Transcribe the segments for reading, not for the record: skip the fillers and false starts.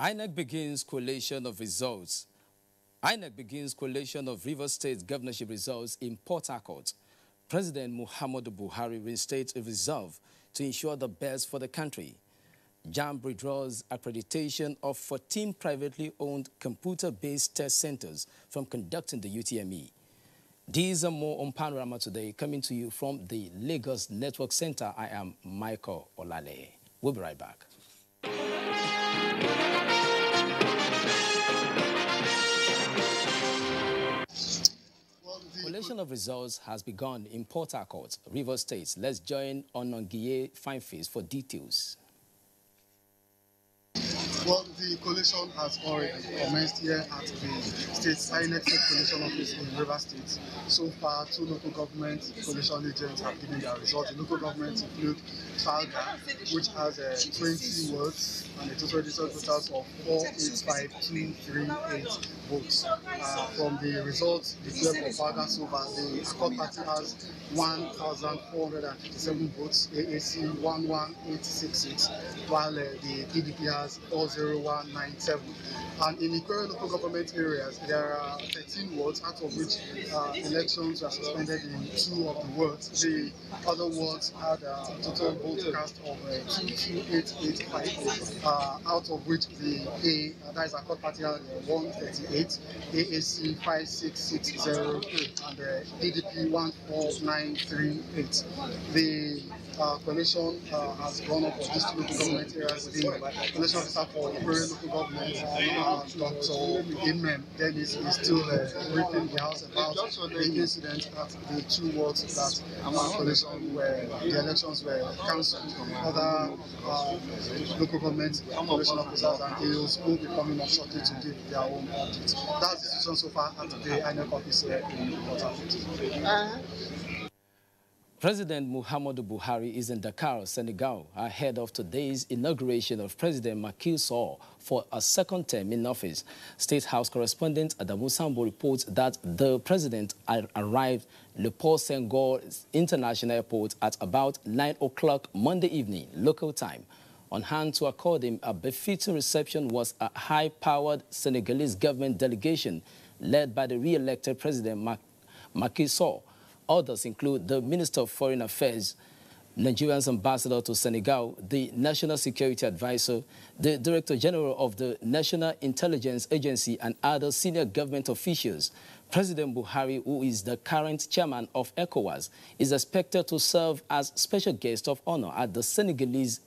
INEC begins collation of results. INEC begins collation of Rivers State governorship results in Port Harcourt. President Muhammadu Buhari reinstates a resolve to ensure the best for the country. JAMB withdraws accreditation of 14 privately owned computer-based test centers from conducting the UTME. These are more on Panorama today, coming to you from the Lagos Network Center. I am Michael Olale. We'll be right back. Collation of results has begun in Port Harcourt, Rivers State. Let's join Onongiye Fineface for details. Well, the collation has already commenced here at the State INEC Collation Office in Rivers State. So far, 2 local government collation agents have given their results. The local governments include Falga, which has 20 votes and a total result totals of 485,238 votes. From the results declared for Falga so far, the Accord Party has 1,457 votes, AAC 11866, while the PDP has 40197. And in the current local government areas, there are 13 wards, out of which elections were suspended in 2 of the wards. The other wards had a total vote cast of 22885, out of which the A, that is Accord Party, had 138, AAC 56603, and the PDP 14938. The collation has gone up for these 2 local government areas. The collation officer for the current local government, Dr. Imem Dennis, is still briefing the House about the incident at the 2 wards that the elections were cancelled. Other local government collation officers and AOs will be coming up shortly to give their own updates. That's the situation so far at the INEC office here in Port Harcourt. President Muhammadu Buhari is in Dakar, Senegal, ahead of today's inauguration of President Macky Sall for a second term in office. State House correspondent Adamu Sambo reports that the president arrived Le Port Senghor International Airport at about 9 o'clock Monday evening, local time. On hand to accord him a befitting reception was a high-powered Senegalese government delegation led by the re-elected President Macky Sall. Others include the Minister of Foreign Affairs, Nigeria's ambassador to Senegal, the National Security Advisor, the Director General of the National Intelligence Agency, and other senior government officials. President Buhari, who is the current chairman of ECOWAS, is expected to serve as special guest of honor at the Senegalese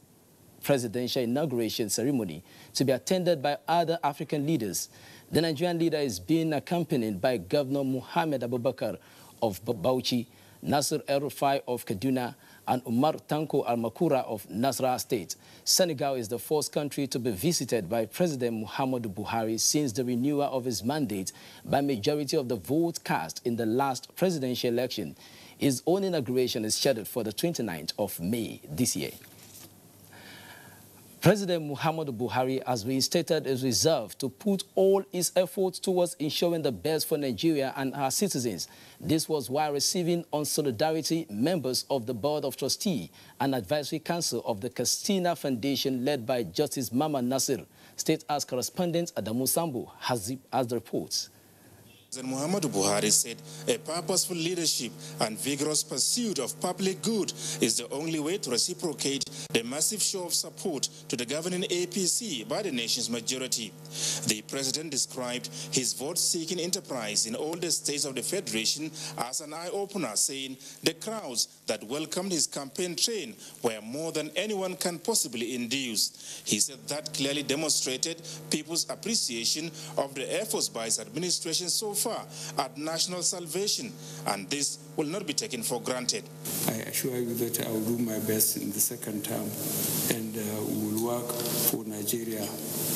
presidential inauguration ceremony, to be attended by other African leaders. The Nigerian leader is being accompanied by Governor Muhammad Abubakar of Bauchi, Nasir El-Rufai of Kaduna, and Umar Tanko Al-Makura of Nasarawa State. Senegal is the first country to be visited by President Muhammadu Buhari since the renewal of his mandate by majority of the vote cast in the last presidential election. His own inauguration is scheduled for the 29th of May this year. President Muhammadu Buhari has reinstated his resolve to put all his efforts towards ensuring the best for Nigeria and our citizens. This was while receiving on solidarity members of the Board of Trustees and Advisory Council of the Castina Foundation led by Justice Mama Nasir. State House correspondent Adamu Sambu has the reports. President Muhammadu Buhari said a purposeful leadership and vigorous pursuit of public good is the only way to reciprocate the massive show of support to the governing APC by the nation's majority. The president described his vote-seeking enterprise in all the states of the federation as an eye-opener, saying the crowds that welcomed his campaign train were more than anyone can possibly induce. He said that clearly demonstrated people's appreciation of the efforts by his administration so far at national salvation, and this will not be taken for granted. I assure you that I will do my best in the second term, and we will work for Nigeria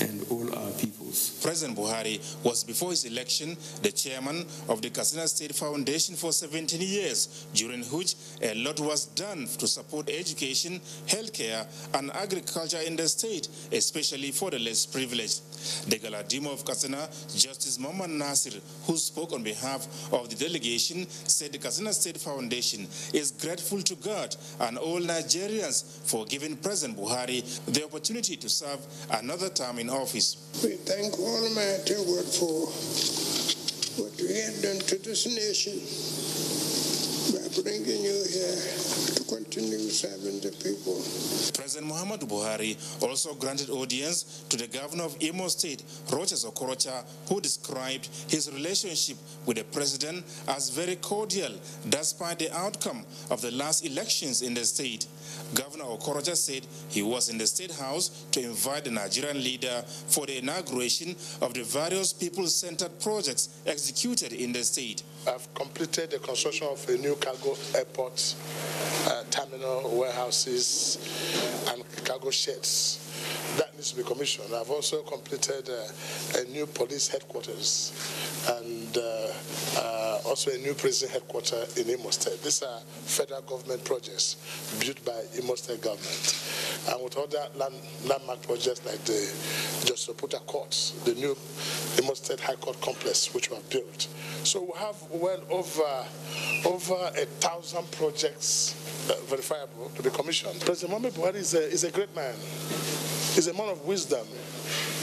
and all our peoples. President Buhari was, before his election, the chairman of the Katsina State Foundation for 17 years, during which a lot was done to support education, healthcare, and agriculture in the state, especially for the less privileged. The Galadima of Katsina, Justice Mama Nasir, who spoke on behalf of the delegation, said the Katsina State Foundation is grateful to God and all Nigerians for giving President Buhari the opportunity opportunity to serve another term in office. We thank Almighty God for what we have done to this nation by bringing you here to continue serving the people. President Muhammadu Buhari also granted audience to the governor of Imo State, Rochas Okorocha, who described his relationship with the president as very cordial despite the outcome of the last elections in the state. Governor Okorocha said he was in the State House to invite the Nigerian leader for the inauguration of the various people-centered projects executed in the state. I've completed the construction of a new cargo airport, terminal, warehouses, and cargo sheds. That needs to be commissioned. I've also completed a new police headquarters and also a new prison headquarters in Imo State. These are federal government projects built by Imo State government. And with other landmark projects like the Justice Oputa Court, the new Imo State High Court complex, which were built. So we have well over 1,000 projects verifiable to be commissioned. President Muhammadu Buhari is a great man. He's a man of wisdom,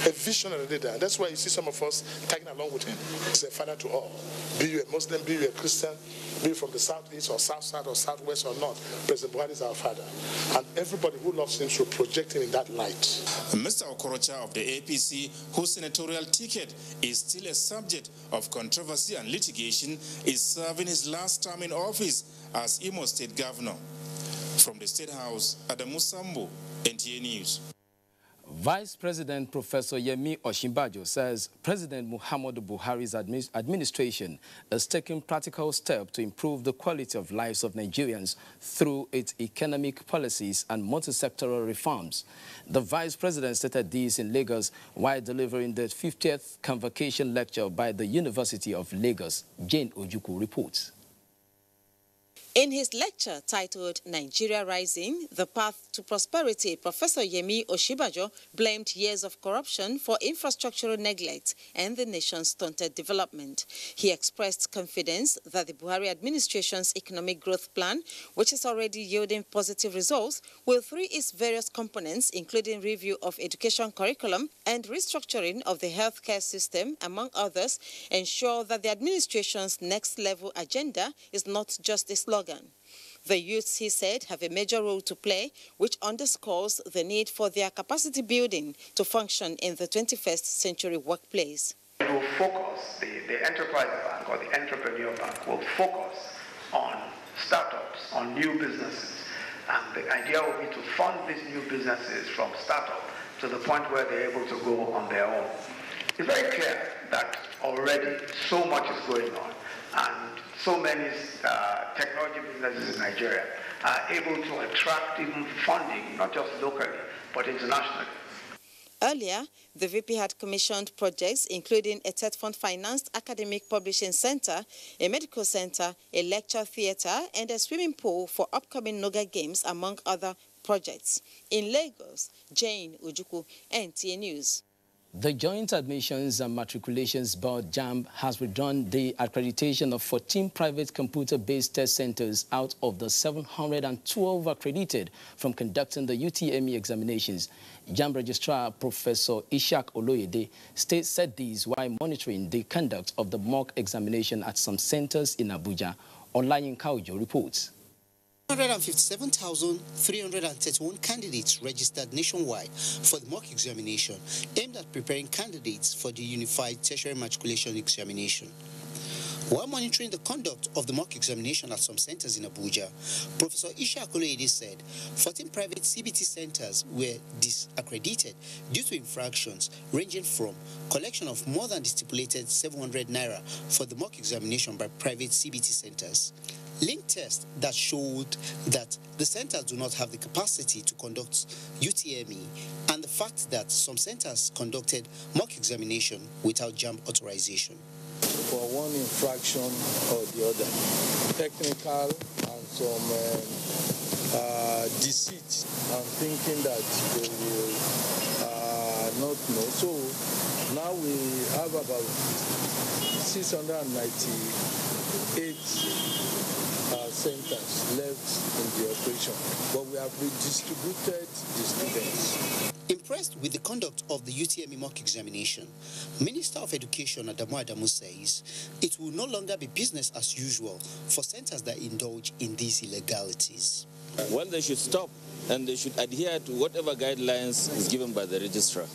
a visionary leader. And that's why you see some of us tagging along with him. He's a father to all. Be you a Muslim, be you a Christian, be you from the southeast or south side or southwest or north, President Buhari is our father. And everybody who loves him should project him in that light. Mr. Okorocha of the APC, whose senatorial ticket is still a subject of controversy and litigation, is serving his last term in office as Imo State Governor. From the State House, Adamu Sambo, NTA News. Vice President Professor Yemi Osinbajo says President Muhammadu Buhari's administration is taking practical steps to improve the quality of lives of Nigerians through its economic policies and multi-sectoral reforms. The Vice President stated this in Lagos while delivering the 50th convocation lecture by the University of Lagos. Jane Ojukwu reports. In his lecture titled Nigeria Rising, The Path to Prosperity, Professor Yemi Osinbajo blamed years of corruption for infrastructural neglect and the nation's stunted development. He expressed confidence that the Buhari administration's economic growth plan, which is already yielding positive results, will through its various components, including review of education curriculum and restructuring of the healthcare system, among others, ensure that the administration's next level agenda is not just a slogan. The youths, he said, have a major role to play, which underscores the need for their capacity building to function in the 21st century workplace. It will focus, the enterprise bank or the entrepreneur bank will focus on startups, on new businesses. And the idea will be to fund these new businesses from startup to the point where they're able to go on their own. It's very clear that already so much is going on, and so many technology businesses in Nigeria are able to attract even funding, not just locally, but internationally. Earlier, the VP had commissioned projects including a TED Fund-financed academic publishing center, a medical center, a lecture theater, and a swimming pool for upcoming Noga Games, among other projects. In Lagos, Jane Ojukwu, NTA News. The Joint Admissions and Matriculations Board, JAMB, has withdrawn the accreditation of 14 private computer-based test centers out of the 712 accredited from conducting the UTME examinations. JAMB Registrar Professor Ishak Oloyede said this while monitoring the conduct of the mock examination at some centers in Abuja. Olayin Kaujo reports. 157,331 candidates registered nationwide for the mock examination aimed at preparing candidates for the Unified Tertiary Matriculation Examination. While monitoring the conduct of the mock examination at some centers in Abuja, Professor Ishak Oloyede said 14 private CBT centers were disaccredited due to infractions ranging from collection of more than the stipulated 700 naira for the mock examination by private CBT centers, link tests that showed that the centers do not have the capacity to conduct UTME, and the fact that some centers conducted mock examination without JAMB authorization. For one infraction or the other, technical and some deceit and thinking that they will not know. So now we have about 698 centers left in the operation, but we have redistributed the students. Impressed with the conduct of the UTME mock examination, Minister of Education Adamu Adamu says it will no longer be business as usual for centers that indulge in these illegalities. Well, they should stop and they should adhere to whatever guidelines is given by the registrar.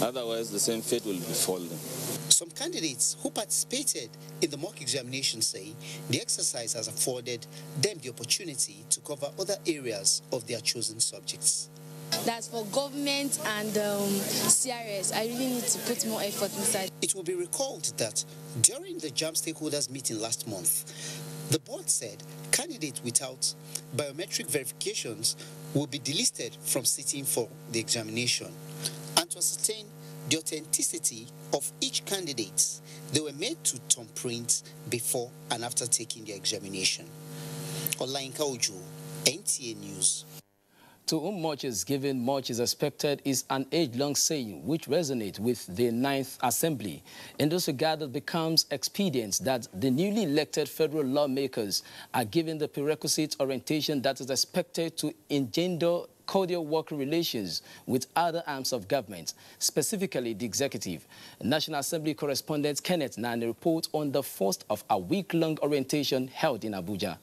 Otherwise, the same fate will befall them. Some candidates who participated in the mock examination say the exercise has afforded them the opportunity to cover other areas of their chosen subjects. That's for government and CRS. I really need to put more effort inside. It will be recalled that during the JAMB stakeholders meeting last month, the board said candidates without biometric verifications will be delisted from sitting for the examination. And to ascertain the authenticity of each candidate, they were made to thumbprint before and after taking their examination. Olainka Ojo, NTA News. To whom much is given, much is expected is an age-long saying which resonates with the 9th Assembly. In this regard, it becomes expedient that the newly elected federal lawmakers are given the prerequisite orientation that is expected to engender cordial working relations with other arms of government, specifically the executive. National Assembly correspondent Kenneth Nani reports on the first of a week-long orientation held in Abuja.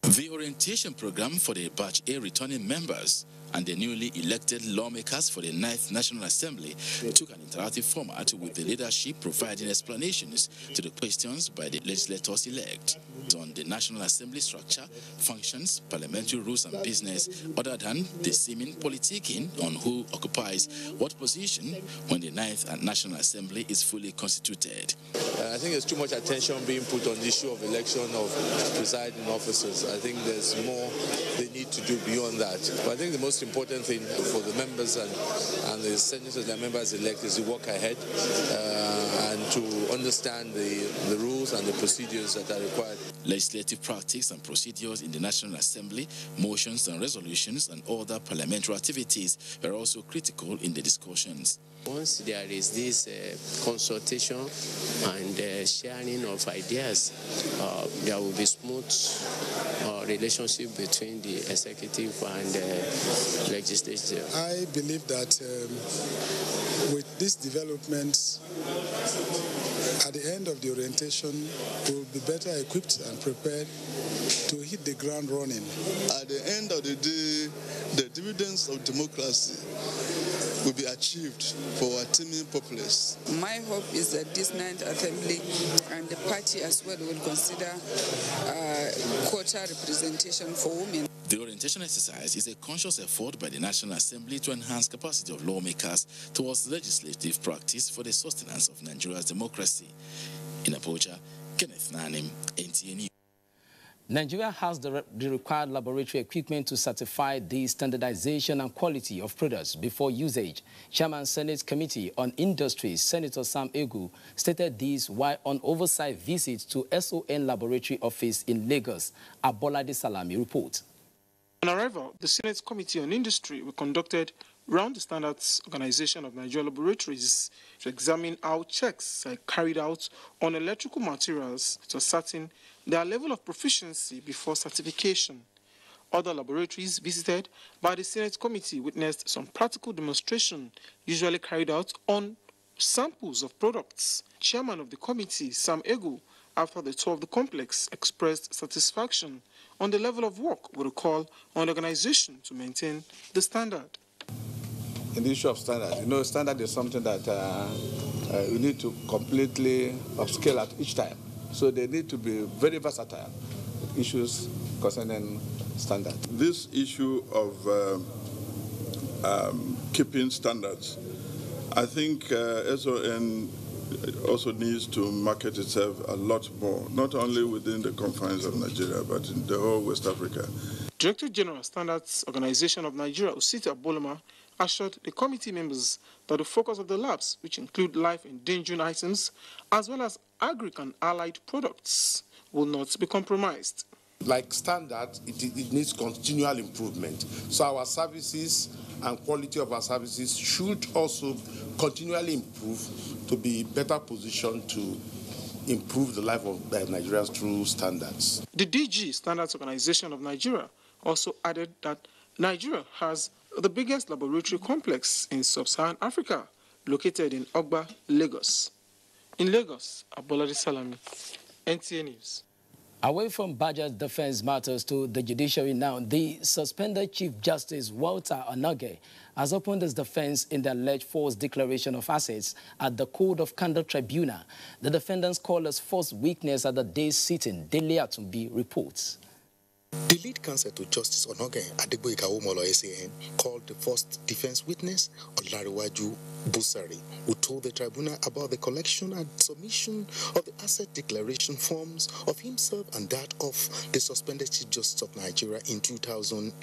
The orientation program for the Batch A returning members and the newly elected lawmakers for the 9th National Assembly took an interactive format with the leadership providing explanations to the questions by the legislators-elect on the National Assembly structure, functions, parliamentary rules and business, other than the seeming politicking on who occupies what position when the 9th National Assembly is fully constituted. I think there's too much attention being put on the issue of election of presiding officers. I think there's more they need to do beyond that. But I think the most important thing for the members and the senators and members elect is to work ahead and to understand the rules and the procedures that are required. Legislative practice and procedures in the National Assembly, motions and resolutions and other parliamentary activities were also critical in the discussions. Once there is this consultation and sharing of ideas, there will be smooth relationship between the executive and legislature. I believe that with these developments, at the end of the orientation, we will be better equipped and prepared to hit the ground running. At the end of the day, the dividends of democracy will be achieved for our teeming populace. My hope is that this 9th Assembly and the party as well will consider quota representation for women. The orientation exercise is a conscious effort by the National Assembly to enhance capacity of lawmakers towards legislative practice for the sustenance of Nigeria's democracy. In Abuja, Kenneth Nanim, NTA News. Nigeria has the required laboratory equipment to certify the standardization and quality of products before usage. Chairman Senate Committee on Industry, Senator Sam Egu, stated this while on oversight visit to SON Laboratory Office in Lagos. Abolade Salami reports. On arrival, the Senate Committee on Industry were conducted round the Standards Organization of Nigeria Laboratories to examine how checks are carried out on electrical materials to ascertain their level of proficiency before certification. Other laboratories visited by the Senate Committee witnessed some practical demonstration usually carried out on samples of products. Chairman of the committee, Sam Egu, after the tour of the complex, expressed satisfaction on the level of work with a call on the organization to maintain the standard. In the issue of standard, standard is something that you need to completely upscale at each time. So they need to be very versatile with issues concerning standard. This issue of keeping standards, I think SON also needs to market itself a lot more, not only within the confines of Nigeria, but in the whole West Africa. Director General Standards Organization of Nigeria, Osita Aboloma, assured the committee members that the focus of the labs, which include life-endangering items, as well as agri and allied products, will not be compromised. Like standard, it needs continual improvement. So our services and quality of our services should also continually improve to be better positioned to improve the life of Nigerians through standards. The DG, Standards Organization of Nigeria, also added that Nigeria has the biggest laboratory complex in sub-Saharan Africa, located in Ogba, Lagos. In Lagos, Abolade Salami, NTA News. Away from budget defense matters to the judiciary now, the suspended Chief Justice Walter Onoge has opened his defense in the alleged false declaration of assets at the Code of Conduct Tribunal. The defendants call as first witness at the day's sitting. Dele Atumbi reports. The lead counsel to Justice Onoge, Adegboyega Awomolo SAN, called the first defense witness, Olariwaju Busari, who told the tribunal about the collection and submission of the asset declaration forms of himself and that of the suspended Chief Justice of Nigeria in 2010.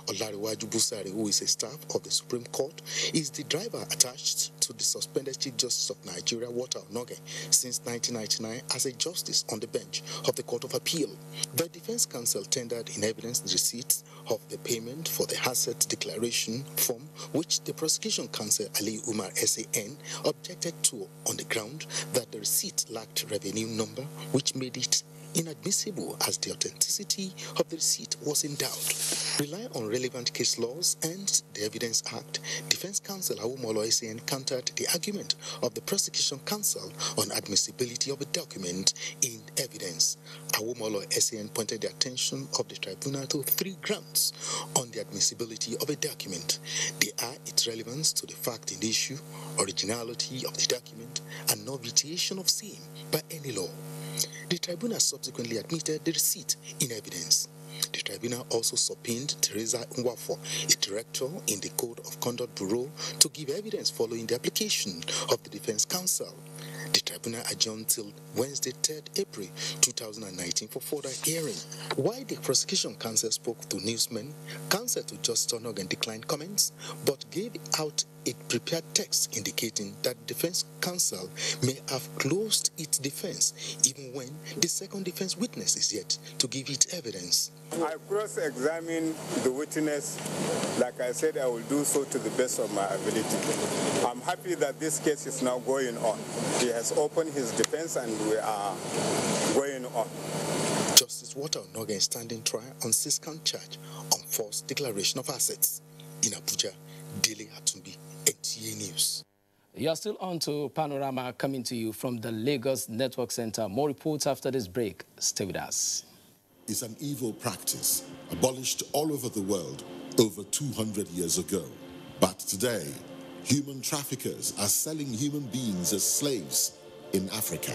Olariwaju Busari, who is a staff of the Supreme Court, is the driver attached to the suspended Chief Justice of Nigeria, Walter Onoge, since 1999 as a justice on the bench of the Court of Appeal. The defense counsel tendered in evidence the receipts of the payment for the asset declaration form, which the prosecution counsel Ali Umar SAN objected to on the ground that the receipt lacked revenue number, which made it inadmissible as the authenticity of the receipt was in doubt. Relying on relevant case laws and the Evidence Act, Defense Counsel Awomolo SAN countered the argument of the prosecution counsel on admissibility of a document in evidence. Awomolo SAN pointed the attention of the tribunal to 3 grounds on the admissibility of a document. They are its relevance to the fact in issue, originality of the document, and no vitiation of same by any law. The tribunal subsequently admitted the receipt in evidence. The tribunal also subpoenaed Teresa Nwafo, a director in the Code of Conduct Bureau, to give evidence following the application of the defense counsel. The tribunal adjourned till Wednesday, 3rd April 2019 for further hearing. While the prosecution counsel spoke to newsmen, counsel to Justice Onoge declined comments, but gave out a prepared text indicating that the defense counsel may have closed its defense even when the second defense witness is yet to give its evidence. I cross-examine the witness. Like I said, I will do so to the best of my ability. I'm happy that this case is now going on. He has opened his defense and we are going on. Justice Walter Onoge is standing trial on 6-count charge on false declaration of assets. In Abuja, Dele Atumbi, NTA News. You are still on to Panorama, coming to you from the Lagos Network Center. More reports after this break. Stay with us. Is an evil practice abolished all over the world over 200 years ago. But today, human traffickers are selling human beings as slaves in Africa.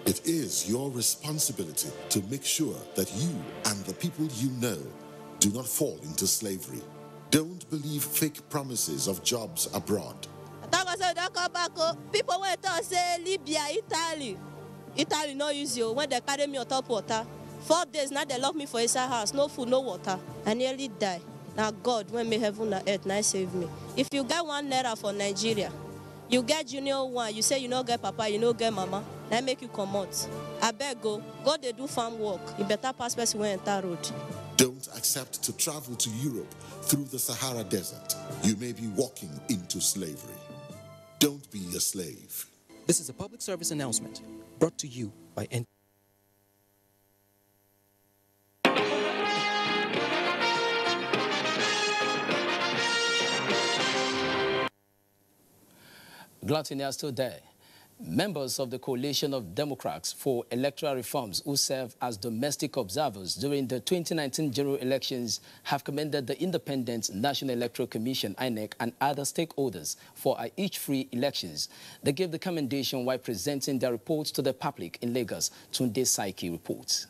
It is your responsibility to make sure that you and the people you know do not fall into slavery. Don't believe fake promises of jobs abroad. People went to say Libya, Italy. Italy no use you when they carry me on top water. 4 days now they lock me for inside house, no food, no water. I nearly die. Now God, when me heaven and earth, now save me. If you get 1 naira for Nigeria, you get junior 1, you say you no get papa, you no get mama, now make you come out. I beg go they do farm work. You better pass person when enter road. Don't accept to travel to Europe through the Sahara Desert. You may be walking into slavery. Don't be a slave. This is a public service announcement brought to you by NTA. Gluttony are still there. Members of the Coalition of Democrats for Electoral Reforms, who serve as domestic observers during the 2019 general elections, have commended the Independent National Electoral Commission, INEC, and other stakeholders for each free elections. They gave the commendation while presenting their reports to the public in Lagos. Tunde Saiki reports.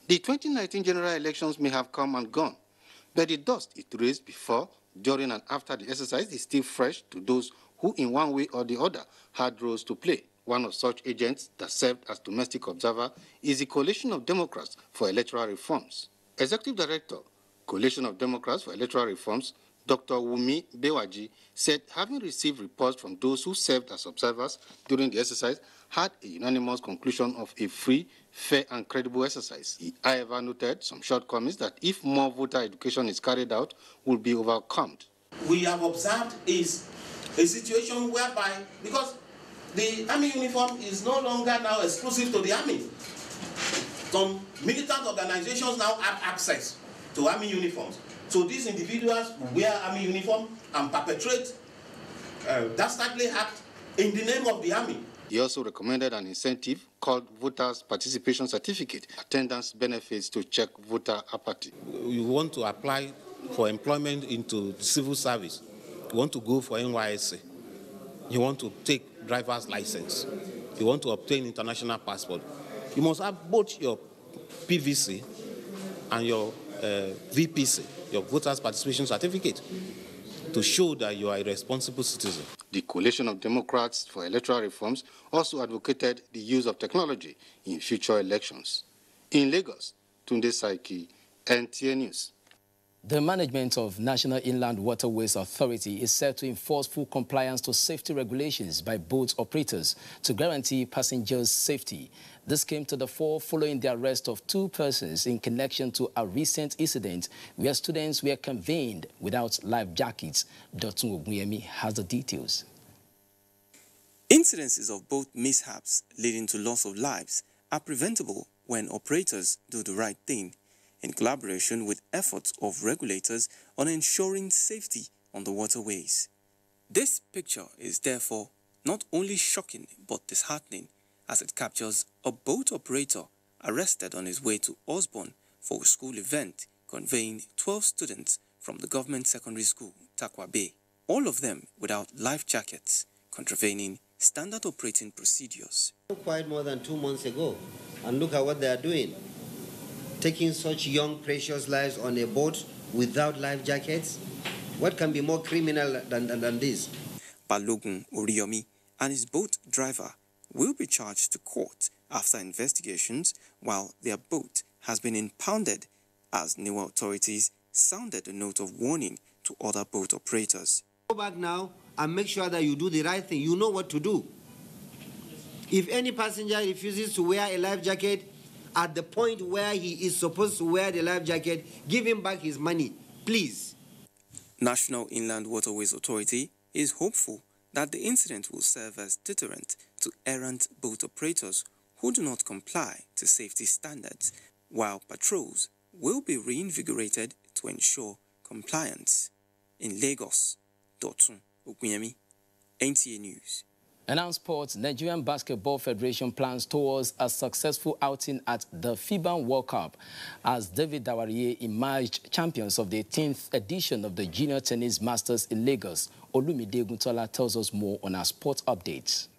The 2019 general elections may have come and gone, but the dust it raised before, during, and after the exercise is still fresh to those who in one way or the other had roles to play. One of such agents that served as domestic observer is the Coalition of Democrats for Electoral Reforms. Executive Director, Coalition of Democrats for Electoral Reforms, Dr. Wumi Bewaji, said having received reports from those who served as observers during the exercise had a unanimous conclusion of a free, fair and credible exercise. He, however, noted some shortcomings that if more voter education is carried out, will be overcome. We have observed is a situation whereby, because the army uniform is no longer now exclusive to the army. Some militant organizations now have access to army uniforms. So these individuals wear army uniform and perpetrate dastardly act in the name of the army. He also recommended an incentive called Voters Participation Certificate, attendance benefits to check voter apathy. You want to apply for employment into the civil service. You want to go for NYSC. You want to take driver's license. You want to obtain international passport. You must have both your PVC and your VPC, your Voters Participation Certificate, to show that you are a responsible citizen. The Coalition of Democrats for Electoral Reforms also advocated the use of technology in future elections. In Lagos, Tunde Saiki, NTA News. The management of National Inland Waterways Authority is set to enforce full compliance to safety regulations by boat operators to guarantee passengers' safety. This came to the fore following the arrest of 2 persons in connection to a recent incident where students were conveyed without life jackets. Dotun Ogunyemi has the details. Incidences of boat mishaps leading to loss of lives are preventable when operators do the right thing, in collaboration with efforts of regulators on ensuring safety on the waterways. This picture is therefore not only shocking but disheartening, as it captures a boat operator arrested on his way to Osborne for a school event conveying 12 students from the government secondary school, Takwa Bay, all of them without life jackets, contravening standard operating procedures. Quite more than 2 months ago, and look at what they are doing. Taking such young, precious lives on a boat without life jackets? What can be more criminal than this? Balogun Oriyomi and his boat driver will be charged to court after investigations, while their boat has been impounded as new authorities sounded a note of warning to other boat operators. Go back now and make sure that you do the right thing. You know what to do. If any passenger refuses to wear a life jacket, at the point where he is supposed to wear the life jacket, give him back his money, please. National Inland Waterways Authority is hopeful that the incident will serve as deterrent to errant boat operators who do not comply to safety standards, while patrols will be reinvigorated to ensure compliance. In Lagos, Dotun Ogunyemi, NTA News. And on sports, Nigerian Basketball Federation plans towards a successful outing at the FIBA World Cup as David Dawariye emerged champions of the 18th edition of the Junior Tennis Masters in Lagos. Olumide Guntola tells us more on our sports updates.